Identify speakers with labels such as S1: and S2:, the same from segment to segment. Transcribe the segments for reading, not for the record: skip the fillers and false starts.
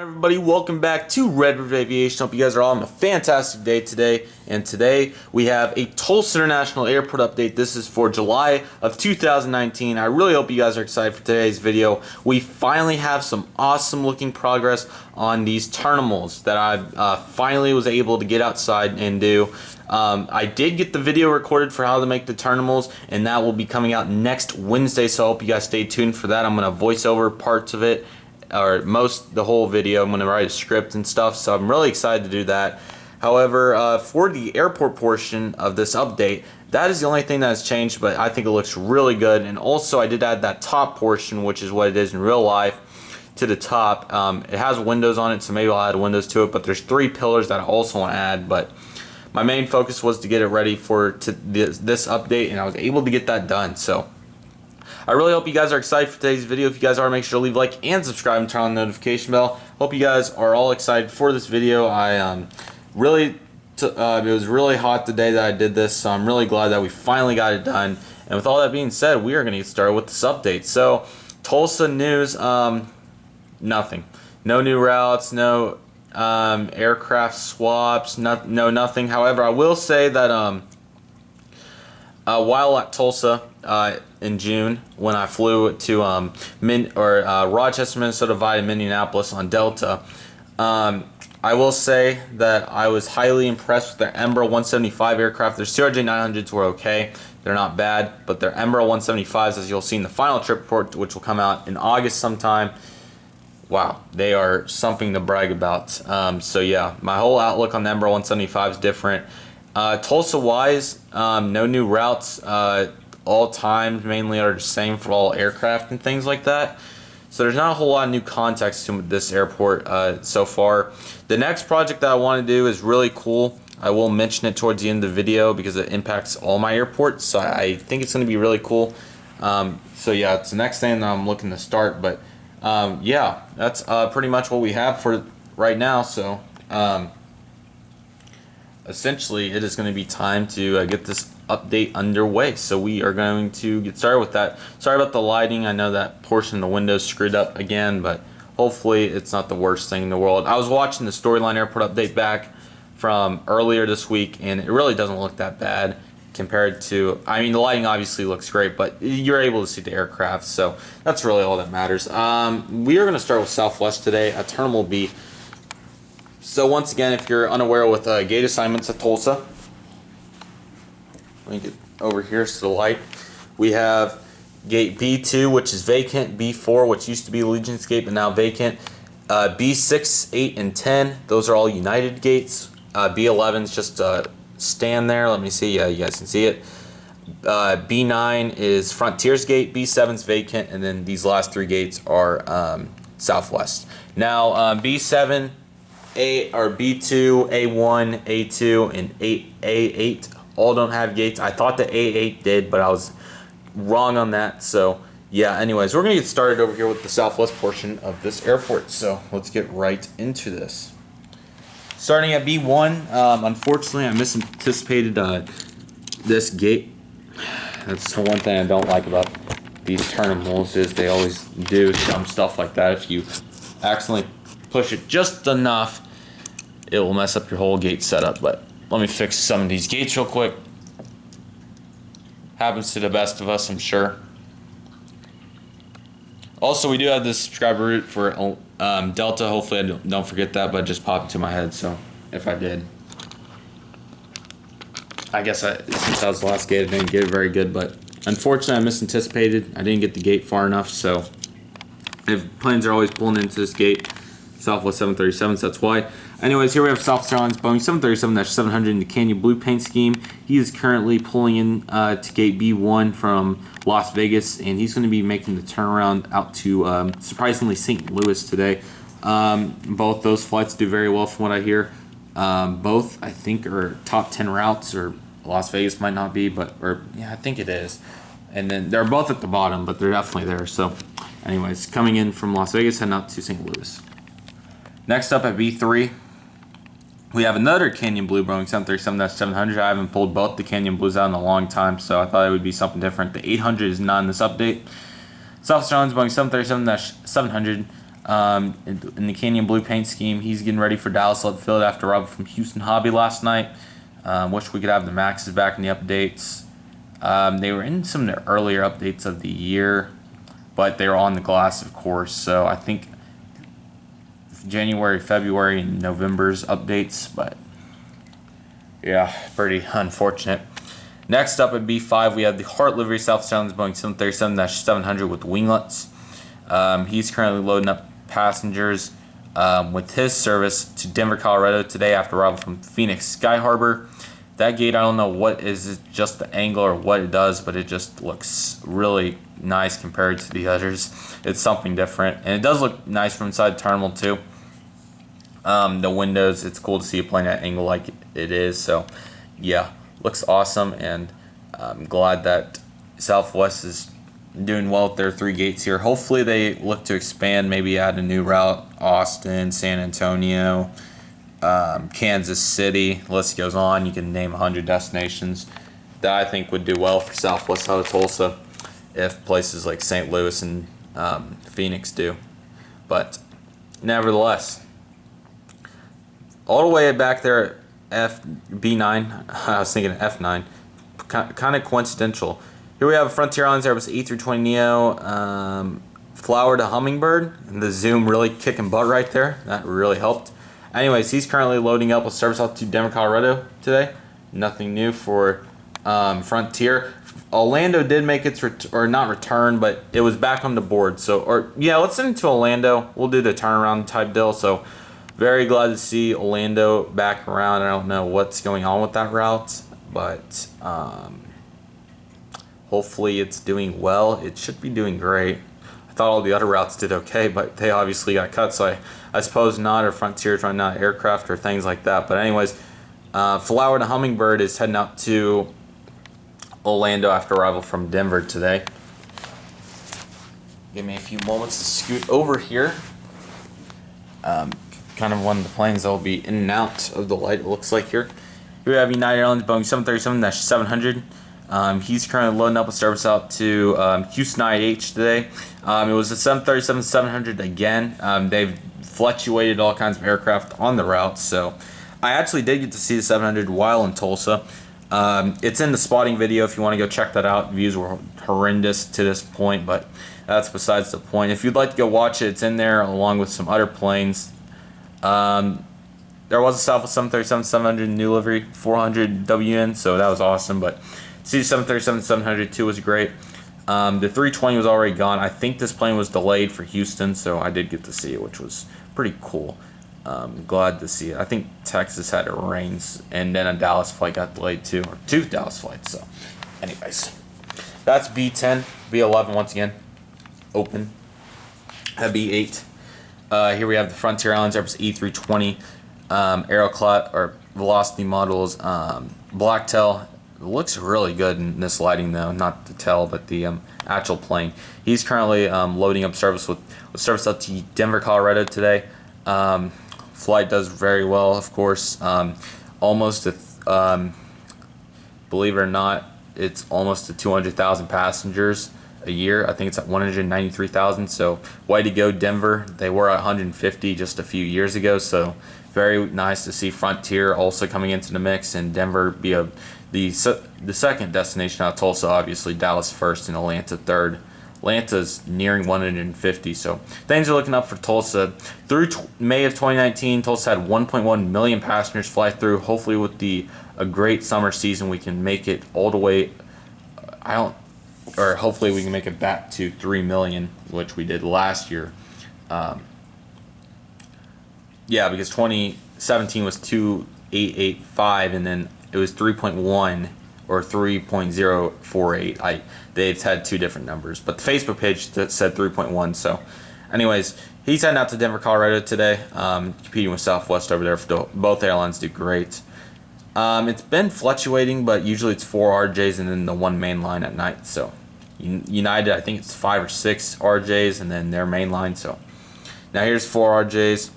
S1: Everybody, welcome back to Red River Aviation. Hope you guys are all having a fantastic day today. And today we have a Tulsa International Airport update. This is for July of 2019. I really hope you guys are excited for today's video. We finally have some awesome looking progress on these terminals that I finally was able to get outside and do. I did get the video recorded for how to make the terminals, and that will be coming out next Wednesday, so I hope you guys stay tuned for that. I'm going to voice over parts of it, or the whole video. I'm going to write a script and stuff, so I'm really excited to do that. However, for the airport portion of this update, that is the only thing that has changed, but I think it looks really good. And also I did add that top portion, which is what it is in real life, to the top. It has windows on it, so maybe I'll add windows to it, but there's 3 pillars that I also want to add. But my main focus was to get it ready for this update, and I was able to get that done. So I really hope you guys are excited for today's video. If you guys are, make sure to leave a like and subscribe and turn on the notification bell. Hope you guys are all excited for this video. It was really hot the day that I did this, so I'm really glad that we finally got it done. And with all that being said, we are going to get started with this update. So Tulsa news, nothing. No new routes, no aircraft swaps, nothing. However, I will say that while at Tulsa in June, when I flew to Rochester, Minnesota via Minneapolis on Delta, I will say that I was highly impressed with their Embraer 175 aircraft. Their CRJ-900s were okay. They're not bad, but their Embraer 175s, as you'll see in the final trip report, which will come out in August sometime, wow, they are something to brag about. So yeah, my whole outlook on the Embraer 175 is different. Tulsa-wise, no new routes. All times mainly are the same for all aircraft and things like that. So there's not a whole lot of new context to this airport so far. The next project that I want to do is really cool. I will mention it towards the end of the video because it impacts all my airports. So I think it's going to be really cool. So yeah, it's the next thing that I'm looking to start. But yeah, that's pretty much what we have for right now. So essentially, it is going to be time to get this update underway. So we are going to get started with that. Sorry about the lighting. I know that portion of the window screwed up again, but hopefully it's not the worst thing in the world. I was watching the Storyline Airport update back from earlier this week, and it really doesn't look that bad compared to, I mean, the lighting obviously looks great, but you're able to see the aircraft, so that's really all that matters. We are going to start with Southwest today at Terminal B. So once again, if you're unaware with gate assignments at Tulsa, let me get over here to the light. We have gate B2, which is vacant, B4, which used to be Allegiance Gate, but now vacant, B6, 8, and 10, those are all United gates. B11 is just stand there. Let me see. Yeah, you guys can see it. B9 is Frontiers Gate, B7 is vacant, and then these last 3 gates are Southwest. Now, B7, A or B2, A1, A2, and A8 all don't have gates. I thought the A8 did, but I was wrong on that. So yeah, anyways, we're gonna get started over here with the Southwest portion of this airport. So let's get right into this. Starting at B1, unfortunately I misanticipated this gate. That's the one thing I don't like about these terminals, is they always do some stuff like that. If you accidentally push it just enough, it will mess up your whole gate setup. But let me fix some of these gates real quick. Happens to the best of us, I'm sure. Also, we do have this subscriber route for Delta. Hopefully I don't forget that, but it just popped into my head, so if I did. I guess since that was the last gate, I didn't get it very good, but unfortunately I misanticipated. I didn't get the gate far enough, so if planes are always pulling into this gate, Southwest 737s, that's why. Anyways, here we have Southwest Airlines Boeing 737-700 in the Canyon Blue paint scheme. He is currently pulling in to gate B1 from Las Vegas, and he's going to be making the turnaround out to surprisingly St. Louis today. Both those flights do very well from what I hear. Both, I think, are top 10 routes, or Las Vegas might not be, yeah, I think it is. And then they're both at the bottom, but they're definitely there. So anyways, coming in from Las Vegas, heading out to St. Louis. Next up at B3, we have another Canyon Blue Boeing 737-700. I haven't pulled both the Canyon Blues out in a long time, so I thought it would be something different. The 800 is not in this update. Southwest Airlines Boeing 737-700 in the Canyon Blue paint scheme. He's getting ready for Dallas Love Field after arrival from Houston Hobby last night. Wish we could have the Maxes back in the updates. They were in some of the earlier updates of the year, but they were on the glass, of course. So I think January, February, and November's updates, but yeah, pretty unfortunate. Next up at B5, we have the Hart livery South Sounds Boeing 737-700 with winglets. He's currently loading up passengers with his service to Denver, Colorado today after arrival from Phoenix Sky Harbor. That gate, I don't know what is it, just the angle or what it does, but it just looks really nice compared to the others. It's something different, and it does look nice from inside the terminal too. The windows, it's cool to see a plane at angle like it is. So yeah, looks awesome, and I'm glad that Southwest is doing well with their 3 gates here. Hopefully they look to expand, maybe add a new route, Austin, San Antonio, Kansas City. The list goes on. You can name 100 destinations that I think would do well for Southwest out of Tulsa if places like St. Louis and Phoenix do. But nevertheless, all the way back there at B9, I was thinking F9, kind of coincidental. Here we have a Frontier Airlines Airbus A320neo, Flower to Hummingbird, and the zoom really kicking butt right there. That really helped. Anyways, he's currently loading up with service out to Denver, Colorado today. Nothing new for Frontier. Orlando did make its not return, but it was back on the board. So, let's send it to Orlando. We'll do the turnaround type deal. So, very glad to see Orlando back around. I don't know what's going on with that route, but hopefully it's doing well. It should be doing great. I thought all the other routes did okay, but they obviously got cut, so I suppose not, or Frontier trying not aircraft or things like that. But anyways, Flower to Hummingbird is heading out to Orlando after arrival from Denver today. Give me a few moments to scoot over here. Kind of one of the planes that will be in and out of the light, it looks like here. Here we have United Airlines Boeing 737-700. He's currently loading up with service out to Houston IH today. It was a 737-700 again. They've fluctuated all kinds of aircraft on the route, so I actually did get to see the 700 while in Tulsa. It's in the spotting video if you want to go check that out. Views were horrendous to this point, but that's besides the point. If you'd like to go watch it, it's in there along with some other planes. There was a Southwest 737-700 new livery 400 WN, so that was awesome. But see, the 737-700 too was great. The 320 was already gone. I think this plane was delayed for Houston, so I did get to see it, which was pretty cool. Glad to see it. I think Texas had it rains, and then a Dallas flight got delayed too, or 2 Dallas flights. So, anyways, that's B10, B11 once again, open. At B8. Here we have the Frontier Airlines Airbus E320 Aeroclat or Velocity models. Blacktail looks really good in this lighting though, not the tail but the actual plane. He's currently loading up service with service up to Denver, Colorado today. Flight does very well, of course. Almost believe it or not, it's almost to 200,000 passengers a year. I think it's at 193,000. So way to go, Denver. They were at 150 just a few years ago. So very nice to see Frontier also coming into the mix, and Denver be the second destination out of Tulsa. Obviously, Dallas first and Atlanta third. Atlanta's nearing 150, so things are looking up for Tulsa. Through May of 2019, Tulsa had 1.1 million passengers fly through. Hopefully, with a great summer season, we can make it all the way. Hopefully we can make it back to 3 million, which we did last year. Because 2017 was 2,885, and then it was 3.1 or 3.048. They've had 2 different numbers, but the Facebook page said 3.1. So, anyways, he's heading out to Denver, Colorado today, competing with Southwest over there. Both airlines do great. It's been fluctuating, but usually it's 4 RJs and then the 1 main line at night. So, United, I think it's 5 or 6 RJs and then their main line. So, now here's 4 RJs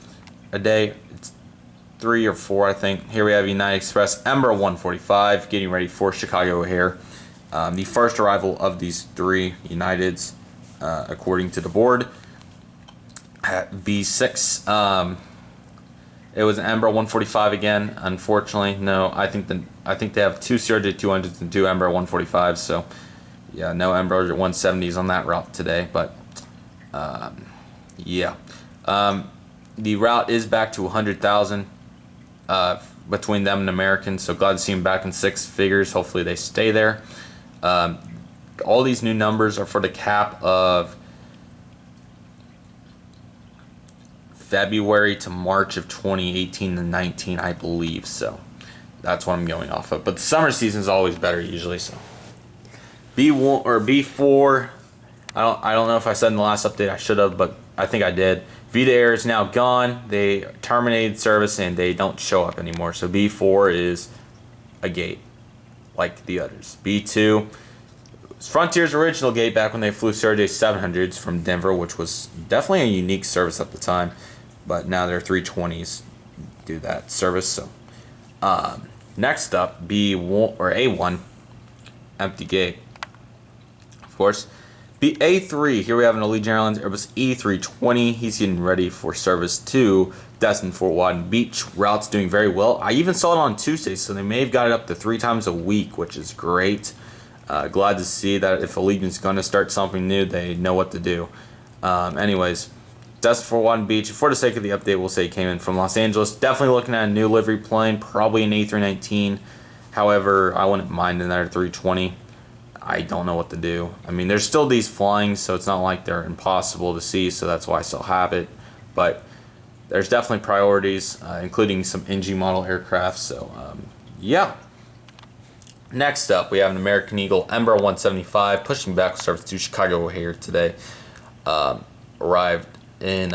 S1: a day. It's 3 or 4, I think. Here we have United Express Embraer 145 getting ready for Chicago O'Hare. The first arrival of these 3 Uniteds, according to the board. At V6, it was an Embraer 145 again. Unfortunately, no. I think they have two CRJ 200s and two Embraer 145s. So yeah, no Embraer 170s on that route today. But yeah, the route is back to 100,000 between them and American. So glad to see them back in six figures. Hopefully they stay there. All these new numbers are for the cap of February to March of 2018 to 19, I believe. So that's what I'm going off of. But the summer season is always better usually. So B1 or B4, I don't know if I said in the last update. I should have, but I think I did. Vita Air is now gone. They terminated service and they don't show up anymore. So B4 is a gate like the others. B2 was Frontier's original gate back when they flew CRJ 700s from Denver, which was definitely a unique service at the time. But now their 320s do that service. So next up, B1 or A1, empty gate. Of course, A3. Here we have an Allegiant Airlines Airbus E320. He's getting ready for service to Destin Fort Walton Beach. Route's doing very well. I even saw it on Tuesday, so they may have got it up to 3 times a week, which is great. Glad to see that if Allegiant's going to start something new, they know what to do. Anyways, Destin Fort Walton Beach. For the sake of the update, we'll say it came in from Los Angeles. Definitely looking at a new livery plane, probably an A319. However, I wouldn't mind another 320. I don't know what to do. I mean, there's still these flying, so it's not like they're impossible to see, so that's why I still have it. But there's definitely priorities, including some NG model aircraft. So, yeah. Next up, we have an American Eagle Embraer 175 pushing back service to Chicago O'Hare today. Arrived in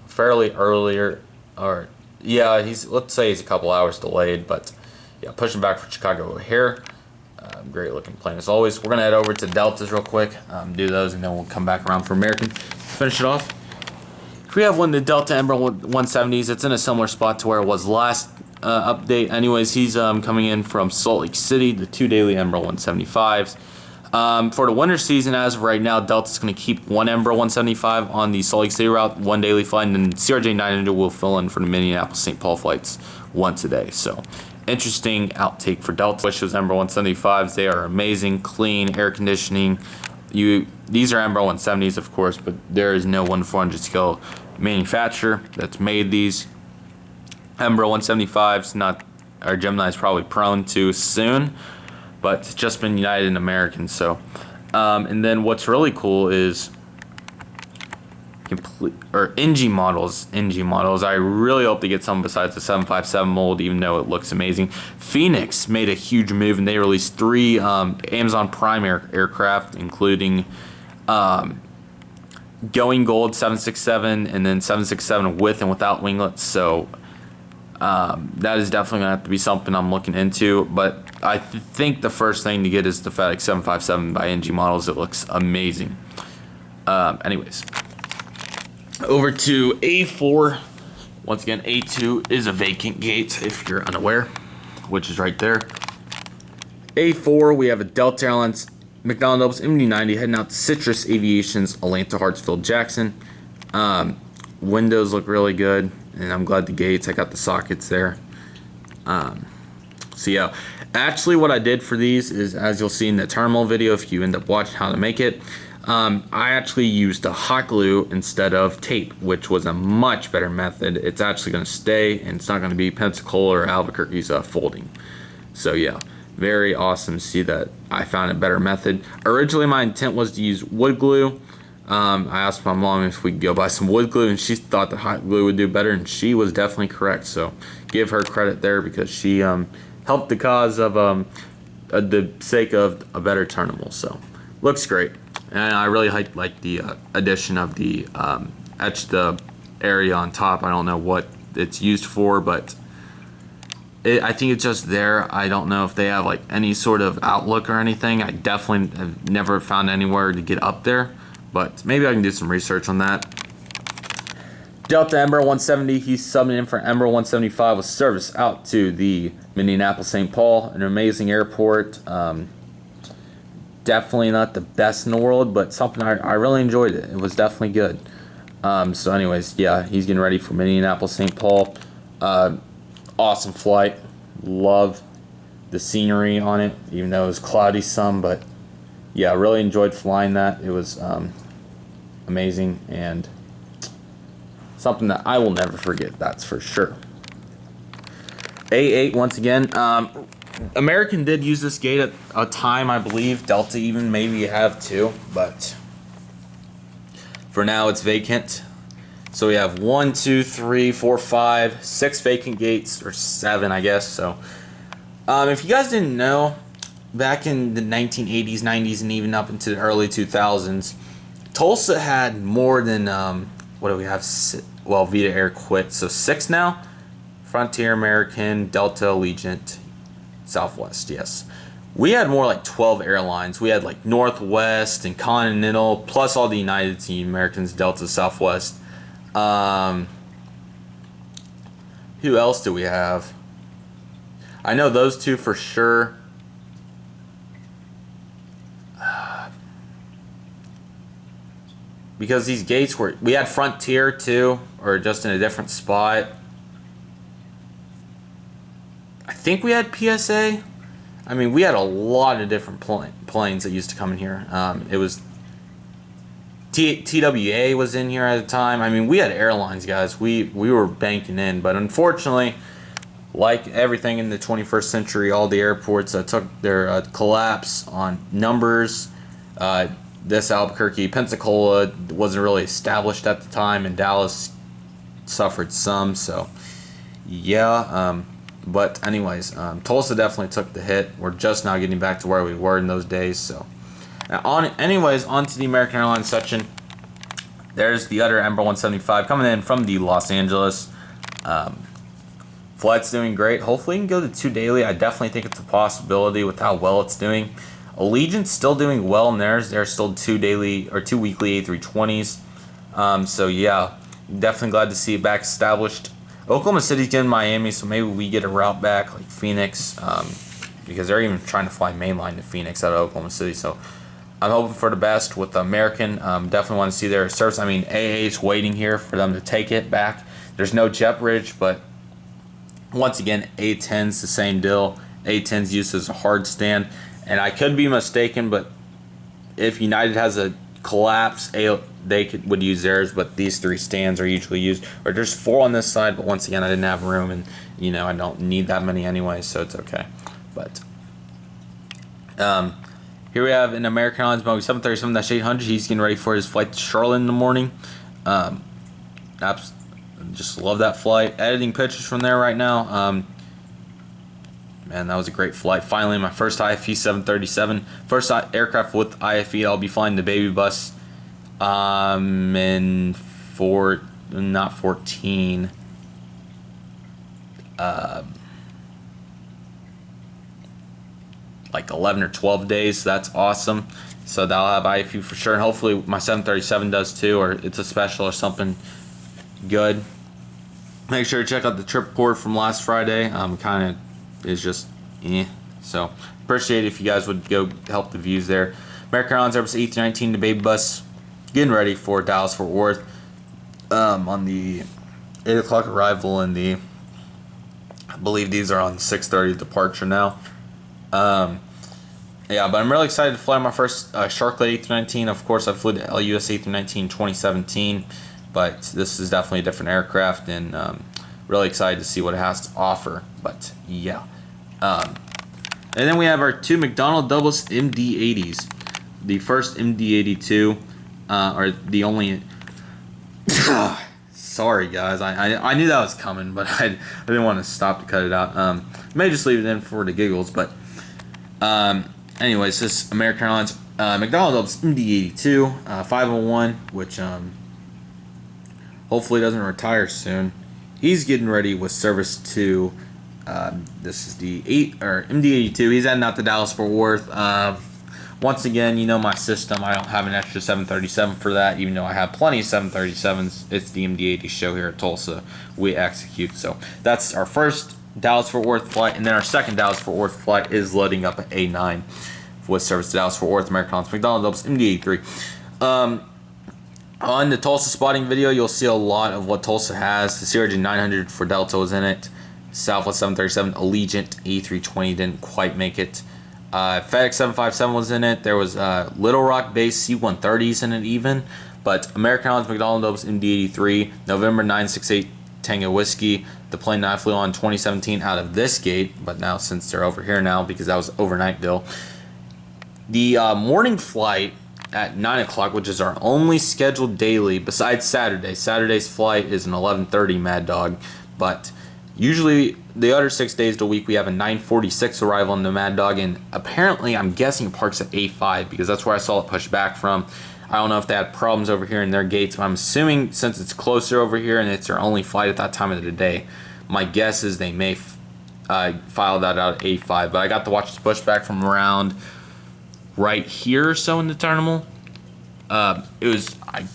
S1: fairly earlier, or yeah, let's say he's a couple hours delayed, but yeah, pushing back for Chicago O'Hare. Great looking plane as always. We're gonna head over to Deltas real quick, do those, and then we'll come back around for American. Finish it off. We have one of the Delta Embraer 170s. It's in a similar spot to where it was last update. Anyways, he's coming in from Salt Lake City, the 2 daily Embraer 175s. For the winter season, as of right now, Delta's going to keep one Embraer 175 on the Salt Lake City route, 1 daily flight, and then CRJ 900 will fill in for the Minneapolis-St. Paul flights once a day. So, interesting outtake for Delta. Which those Embraer 175s, they are amazing, clean, air conditioning. These are Embraer 170s, of course, but there is no 1/400 scale manufacturer that's made these. Embraer 175s, not our Gemini is probably prone to soon, but it's just been United and American. So, and then what's really cool is NG models. I really hope to get some besides the 757 mold, even though it looks amazing. Phoenix made a huge move, and they released 3 Amazon Prime aircraft, including Going Gold 767 and then 767 with and without winglets. So that is definitely going to have to be something I'm looking into. But I think the first thing to get is the FedEx 757 by NG Models. It looks amazing. Anyways, over to A4. Once again, A2 is a vacant gate if you're unaware, which is right there. A4, we have a Delta Airlines McDonnell MD-90 heading out to Citrus Aviation's Atlanta Hartsfield Jackson. Windows look really good, and I'm glad the gates, I got the sockets there. So yeah, actually what I did for these is, as you'll see in the terminal video if you end up watching how to make it, I actually used a hot glue instead of tape, which was a much better method. It's actually going to stay, and it's not going to be Pensacola or Albuquerque's folding. So yeah, very awesome to see that I found a better method. Originally my intent was to use wood glue. I asked my mom if we could go buy some wood glue, and she thought the hot glue would do better, and she was definitely correct. So give her credit there, because she helped the cause of the sake of a better terminal. So looks great, and I really like the addition of the etched area on top. I don't know what it's used for, but I think it's just there. I don't know if they have like any sort of outlook or anything. I definitely have never found anywhere to get up there, but maybe I can do some research on that. Delta Embraer 170, he's subbing in for Embraer 175 with service out to the Minneapolis-St. Paul, an amazing airport. Definitely not the best in the world, but something I really enjoyed it. It was definitely good. So anyways, yeah, he's getting ready for Minneapolis, St. Paul. Awesome flight. Love the scenery on it, even though it was cloudy some, but yeah, I really enjoyed flying that. It was amazing and something that I will never forget, that's for sure. A8 once again. American did use this gate at a time, I believe. Delta even maybe have too, but for now it's vacant. So we have 1, 2, 3, 4, 5, 6 vacant gates, or 7, I guess. So if you guys didn't know, back in the 1980s, 90s, and even up into the early 2000s, Tulsa had more than what do we have? Well, Vita Air quit, so 6 now. Frontier, American, Delta, Allegiant, Southwest. Yes, we had more like 12 airlines. We had like Northwest and Continental, plus all the United Team, Americans, Delta, Southwest. Who else do we have? I know those two for sure. Because these gates were, we had Frontier too, or just in a different spot. I think we had PSA. I mean, we had a lot of different planes that used to come in here. It was TWA was in here at the time. I mean, we had airlines, guys. We were banking in, but unfortunately, like everything in the 21st century, all the airports took their collapse on numbers. This Albuquerque, Pensacola wasn't really established at the time, and Dallas suffered some. So, yeah. But anyways, Tulsa definitely took the hit. We're just now getting back to where we were in those days. So, anyways, on to the American Airlines section. There's the other Embraer 175 coming in from the Los Angeles. Flight's doing great. Hopefully, you can go to 2 daily. I definitely think it's a possibility with how well it's doing. Allegiant's still doing well in theirs. They're still 2 daily or 2 weekly A320s. So yeah, definitely glad to see it back established. Oklahoma City's getting Miami, so maybe we get a route back like Phoenix, because they're even trying to fly mainline to Phoenix out of Oklahoma City. So I'm hoping for the best with the American. Definitely want to see their service. I mean, AA is waiting here for them to take it back. There's no jet bridge, but once again, A10's the same deal. A10's used as a hard stand, and I could be mistaken, but if United has a collapse, they would use theirs, but these 3 stands are usually used. Or there's 4 on this side, but once again, I didn't have room, and I don't need that many anyway, so it's okay. But here we have an American Airlines Boeing 737-800. He's getting ready for his flight to Charlotte in the morning. Just love that flight. Editing pictures from there right now. Man, that was a great flight. Finally, my first IFE 737. First aircraft with IFE. I'll be flying the baby bus in not 14. Like 11 or 12 days. So that's awesome. So that'll have IFE for sure. And hopefully my 737 does too, or it's a special or something good. Make sure to check out the trip report from last Friday. Kind of is just so appreciate it if you guys would go help the views there. American Airlines Airbus A319, the baby bus, getting ready for Dallas Fort Worth on the 8 o'clock arrival, and I believe these are on 6:30 departure now. Yeah, but I'm really excited to fly my first Sharklet A319. Of course, I flew the LUS A319 in 2017, but this is definitely a different aircraft, and really excited to see what it has to offer. But yeah. And then we have our 2 McDonnell Douglas MD-80s. The first MD-82, or the only... Sorry, guys. I knew that was coming, but I didn't want to stop to cut it out. May just leave it in for the giggles, but... anyways, this American Airlines McDonnell Douglas MD-82, 501, which hopefully doesn't retire soon. He's getting ready with service to... this is the MD-82. He's heading out to Dallas Fort Worth. Once again, my system. I don't have an extra 737 for that, even though I have plenty of 737s. It's the MD-80 show here at Tulsa. We execute. So that's our first Dallas Fort Worth flight, and then our second Dallas Fort Worth flight is loading up at A9 with service to Dallas Fort Worth. American Airlines McDonnell Douglas MD-83. On the Tulsa spotting video, you'll see a lot of what Tulsa has. The CRJ 900 for Delta was in it. Southwest 737, Allegiant A320 didn't quite make it. FedEx 757 was in it. There was Little Rock based C-130s in it even. But American Airlines McDonnell MD-83, November 968 Tango Whiskey. The plane that I flew on 2017 out of this gate, but now since they're over here now because that was overnight deal. The morning flight at 9 o'clock, which is our only scheduled daily besides Saturday. Saturday's flight is an 11:30 Mad Dog, but usually the other 6 days of the week we have a 9:46 arrival in the Mad Dog, and apparently I'm guessing it parks at A5 because that's where I saw it pushed back from. I don't know if they had problems over here in their gates, but I'm assuming since it's closer over here and it's their only flight at that time of the day, my guess is they may file that out at A5. But I got to watch the pushback from around right here or so in the terminal. I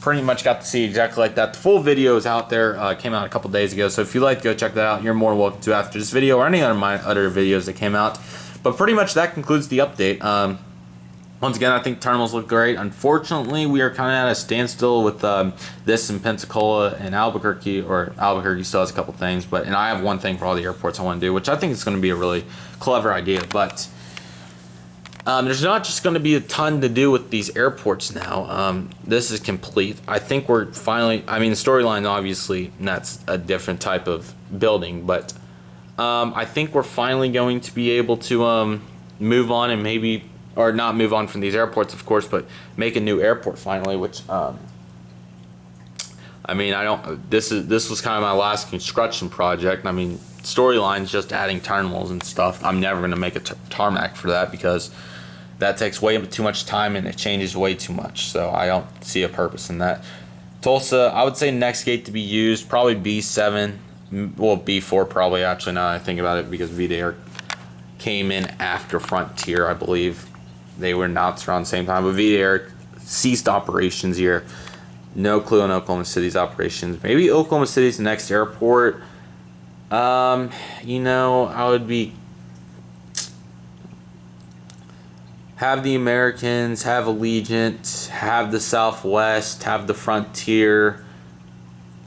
S1: pretty much got to see exactly like that. The full video is out there, came out a couple days ago, so if you'd like to go check that out, you're more than welcome to after this video or any of my other videos that came out. But pretty much that concludes the update. Once again, I think terminals look great. Unfortunately, we are kind of at a standstill with this in Pensacola and Albuquerque, or Albuquerque still has a couple things, and I have one thing for all the airports I want to do, which I think is going to be a really clever idea, but there's not just going to be a ton to do with these airports now. This is complete. I think we're finally, I mean, the storyline obviously, that's a different type of building, but I think we're finally going to be able to move on and maybe, or not move on from these airports, of course, but make a new airport finally, which, I mean, this was kind of my last construction project. I mean, storyline's just adding terminals and stuff. I'm never going to make a tarmac for that because that takes way too much time and it changes way too much. So I don't see a purpose in that. Tulsa, I would say next gate to be used, probably B7, well, B4 probably, actually, now that I think about it, because VDAir came in after Frontier, I believe. They were announced around the same time, but VDAir ceased operations here. No clue on Oklahoma City's operations. Maybe Oklahoma City's the next airport. You know, I would be, have the Americans, have Allegiant, have the Southwest, have the Frontier.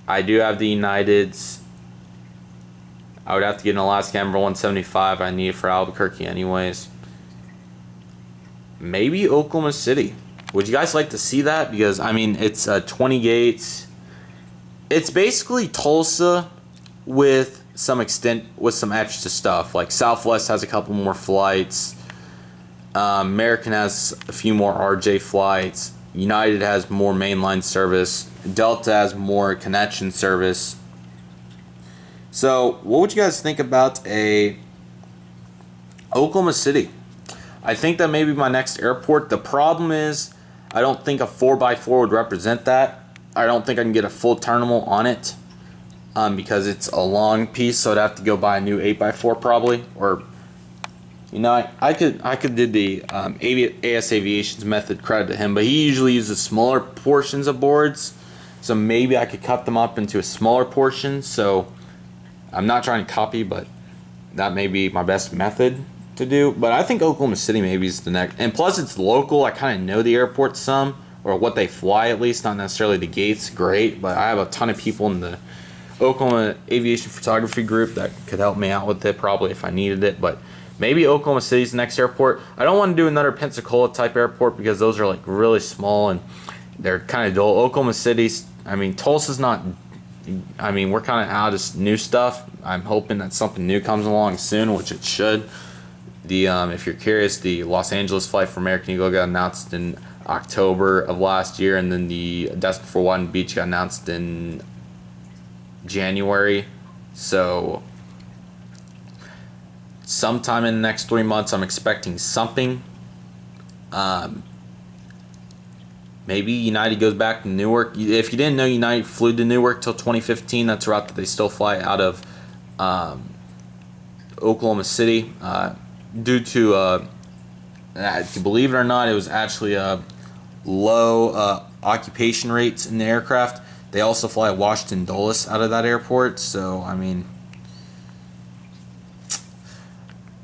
S1: I do have the Uniteds. I would have to get an Alaska Amber 175. I need it for Albuquerque anyways. Maybe Oklahoma City. Would you guys like to see that? Because, I mean, it's 20 gates. It's basically Tulsa with some extra stuff. Like Southwest has a couple more flights. American has a few more RJ flights. United has more mainline service. Delta has more connection service. So, what would you guys think about a Oklahoma City? I think that may be my next airport. The problem is, I don't think a 4x4 would represent that. I don't think I can get a full terminal on it because it's a long piece, so I'd have to go buy a new 8x4 probably. Or, you know, I could do the AS Aviation's method, credit to him, but he usually uses smaller portions of boards, so maybe I could cut them up into a smaller portion. So I'm not trying to copy, but that may be my best method to do. But I think Oklahoma City maybe is the next, and plus it's local. I kind of know the airport some, or what they fly at least, not necessarily the gates great, but I have a ton of people in the Oklahoma Aviation Photography group that could help me out with it probably if I needed it. But maybe Oklahoma City's the next airport. I don't want to do another Pensacola type airport because those are like really small and they're kind of dull. Oklahoma City's, I mean, Tulsa's not, I mean, we're kind of out of new stuff. I'm hoping that something new comes along soon, which it should. The if you're curious, the Los Angeles flight for American Eagle got announced in October of last year, and then the Destin for One Beach got announced in January. So sometime in the next 3 months, I'm expecting something. Maybe United goes back to Newark. If you didn't know, United flew to Newark till 2015. That's a route that they still fly out of Oklahoma City. Due to, believe it or not, it was actually low occupation rates in the aircraft. They also fly Washington Dulles out of that airport. So, I mean,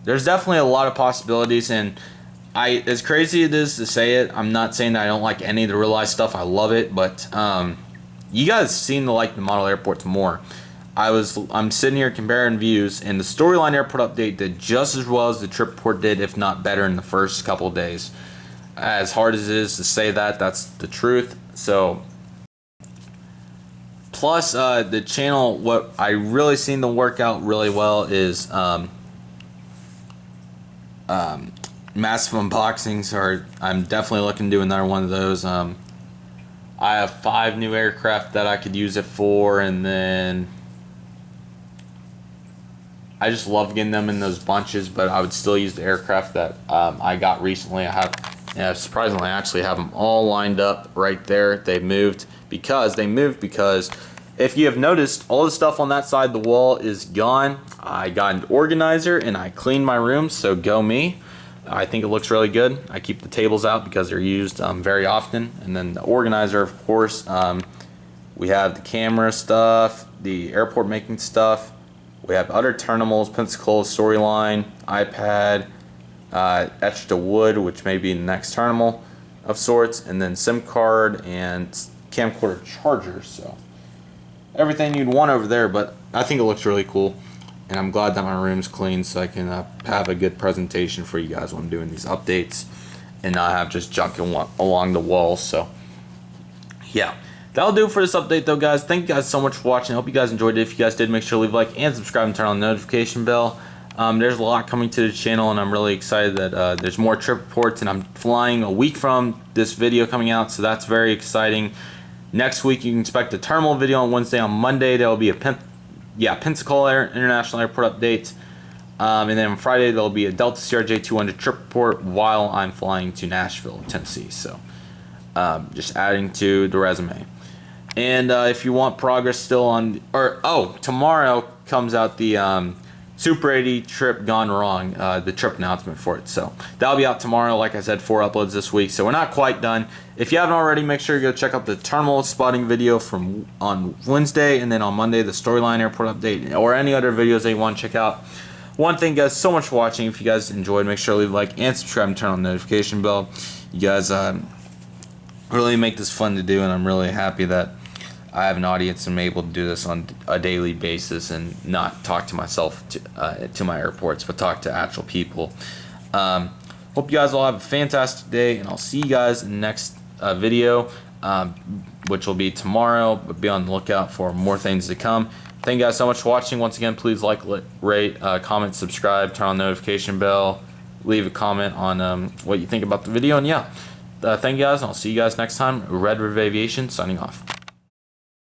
S1: there's definitely a lot of possibilities, and as crazy it is to say it, I'm not saying that I don't like any of the real-life stuff. I love it, but you guys seem to like the model airports more. I'm sitting here comparing views, and the Storyline Airport update did just as well as the Tripport did, if not better, in the first couple of days. As hard as it is to say that, that's the truth. So, plus the channel, what I really seen to work out really well is massive unboxings. I'm definitely looking to do another one of those. I have 5 new aircraft that I could use it for, and then I just love getting them in those bunches, but I would still use the aircraft that I got recently. I have, surprisingly, I actually have them all lined up right there. They moved because if you have noticed, all the stuff on that side of the wall is gone. I got an organizer and I cleaned my room, so go me. I think it looks really good. I keep the tables out because they're used very often. And then the organizer, of course, we have the camera stuff, the airport making stuff. We have other terminals, Pensacola, Storyline, iPad, etched to wood, which may be the next terminal of sorts, and then SIM card and camcorder chargers. So everything you'd want over there, but I think it looks really cool. And I'm glad that my room's clean so I can have a good presentation for you guys when I'm doing these updates and not have just junk along the walls. So yeah, that'll do it for this update though, guys. Thank you guys so much for watching. I hope you guys enjoyed it. If you guys did, make sure to leave a like and subscribe and turn on the notification bell. There's a lot coming to the channel, and I'm really excited that there's more trip reports, and I'm flying a week from this video coming out, so that's very exciting. Next week you can expect a terminal video on Wednesday. On Monday there will be a Pensacola International Airport update, and then on Friday there will be a Delta CRJ-200 trip report while I'm flying to Nashville, Tennessee. So just adding to the resume. And if you want progress still on, tomorrow comes out the Super 80 trip gone wrong, the trip announcement for it. So that'll be out tomorrow. Like I said, 4 uploads this week, so we're not quite done. If you haven't already, make sure you go check out the terminal spotting video on Wednesday, and then on Monday the Storyline Airport update, or any other videos that you want to check out. One thing, guys, so much for watching. If you guys enjoyed, make sure to leave a like and subscribe and turn on the notification bell. You guys really make this fun to do, and I'm really happy that I have an audience and I'm able to do this on a daily basis and not talk to myself to my airports, but talk to actual people. Hope you guys all have a fantastic day, and I'll see you guys in the next video, which will be tomorrow, but be on the lookout for more things to come. Thank you guys so much for watching. Once again, please like, rate, comment, subscribe, turn on the notification bell, leave a comment on what you think about the video, and yeah, thank you guys, and I'll see you guys next time. Red River Aviation signing off.